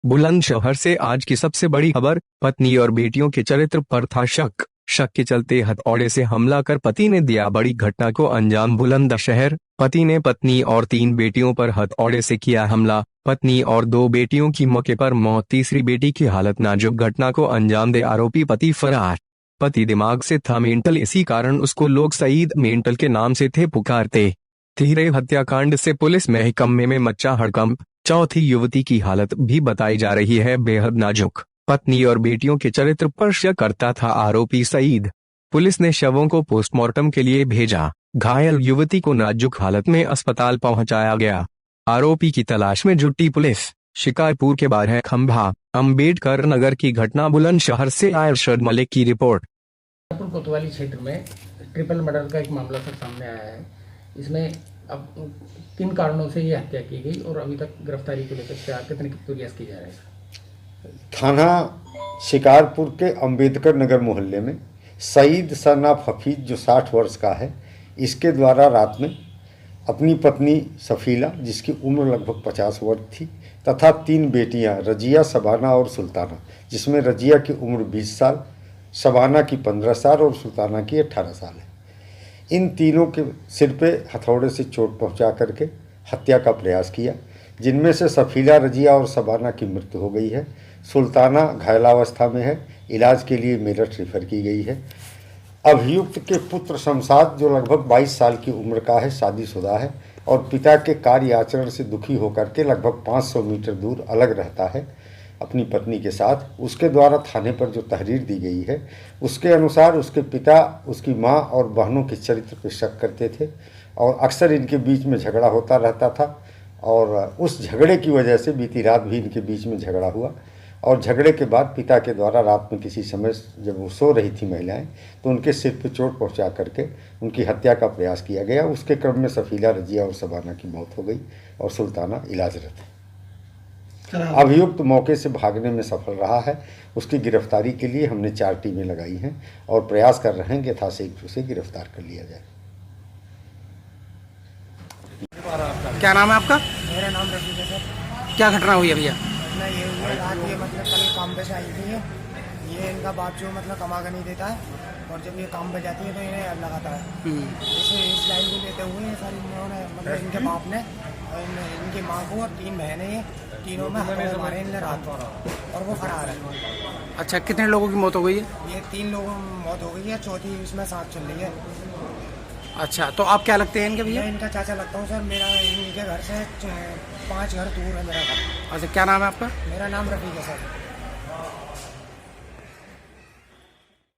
बुलंदशहर से आज की सबसे बड़ी खबर, पत्नी और बेटियों के चरित्र पर था शक के चलते हथौड़े से हमला कर पति ने दिया बड़ी घटना को अंजाम। बुलंदशहर, पति ने पत्नी और 3 बेटियों पर हथौड़े से किया हमला, पत्नी और 2 बेटियों की मौके पर मौत, तीसरी बेटी की हालत नाजुक, घटना को अंजाम दे आरोपी पति फरार। पति दिमाग से था मेंटल, इसी कारण उसको लोग सईद मेंटल के नाम से थे पुकारते। तिहरे हत्याकांड से पुलिस महकमे में मचा हड़कंप, चौथी युवती की हालत भी बताई जा रही है बेहद नाजुक। पत्नी और बेटियों के चरित्र पर शक करता था आरोपी सईद। पुलिस ने शवों को पोस्टमार्टम के लिए भेजा, घायल युवती को नाजुक हालत में अस्पताल पहुंचाया गया। आरोपी की तलाश में जुटी पुलिस। शिकारपुर के बारह खंभा अंबेडकर नगर की घटना। बुलंदशहर से अरशद मलिक की रिपोर्ट। कोतवाली क्षेत्र में ट्रिपल मर्डर का एक मामला सर सामने आया है। इसमें अब किन कारणों से ये हत्या की गई और अभी तक गिरफ्तारी को लेकर कितने प्रयास किए जा रहे हैं? थाना शिकारपुर के अंबेडकर नगर मोहल्ले में सईद सन ऑफ हफीज जो 60 वर्ष का है, इसके द्वारा रात में अपनी पत्नी सफीला, जिसकी उम्र लगभग 50 वर्ष थी, तथा 3 बेटियां रजिया, शबाना और सुल्ताना, जिसमें रजिया की उम्र 20 साल, शबाना की 15 साल और सुल्ताना की 18 साल है। इन तीनों के सिर पे हथौड़े से चोट पहुंचा करके हत्या का प्रयास किया, जिनमें से सफीला, रजिया और शबाना की मृत्यु हो गई है। सुल्ताना घायलावस्था में है, इलाज के लिए मेरठ रेफर की गई है। अभियुक्त के पुत्र शमशाद, जो लगभग 22 साल की उम्र का है, शादीशुदा है और पिता के कार्य आचरण से दुखी होकर के लगभग 500 मीटर दूर अलग रहता है अपनी पत्नी के साथ। उसके द्वारा थाने पर जो तहरीर दी गई है, उसके अनुसार उसके पिता उसकी मां और बहनों के चरित्र पर शक करते थे और अक्सर इनके बीच में झगड़ा होता रहता था। और उस झगड़े की वजह से बीती रात भी इनके बीच में झगड़ा हुआ और झगड़े के बाद पिता के द्वारा रात में किसी समय जब वो सो रही थी महिलाएं, तो उनके सिर पर चोट पहुंचा करके उनकी हत्या का प्रयास किया गया। उसके क्रम में सफीला, रजिया और शबाना की मौत हो गई और सुल्ताना इलाजरत है। अभियुक्त मौके से भागने में सफल रहा है। उसकी गिरफ्तारी के लिए हमने 4 टीमें लगाई हैं और प्रयास कर रहे हैं कि यथाशीघ्र उसे गिरफ्तार कर लिया जाए। क्या नाम है आपका? मेरा नाम रफीक है सर। क्या घटना हुई है भैया? घटना ये हुई है, रात ये मतलब कल काम पे से आई थी ये इनका बाप जो मतलब कमा कर नहीं देता है और जब ये काम पे जाती है तो इन्हें लगाता है। इस लाइन को लेते हुए ये सारी इन्होंने मतलब इनके बाप ने इनकी माँ को और 3 बहनें हैं, तीनों में हथौड़े मारे इनने रात और वो फरार है। अच्छा, कितने लोगों की मौत हो गई है? ये 3 लोगों की मौत हो गई है, चौथी इसमें सांस चल रही है। अच्छा, तो आप क्या लगते हैं इनके भैया? मैं इनका चाचा लगता हूँ सर। मेरा इनके घर से 5 घर दूर है मेरा घर। अच्छा, क्या नाम है आपका? मेरा नाम रफीक है सर।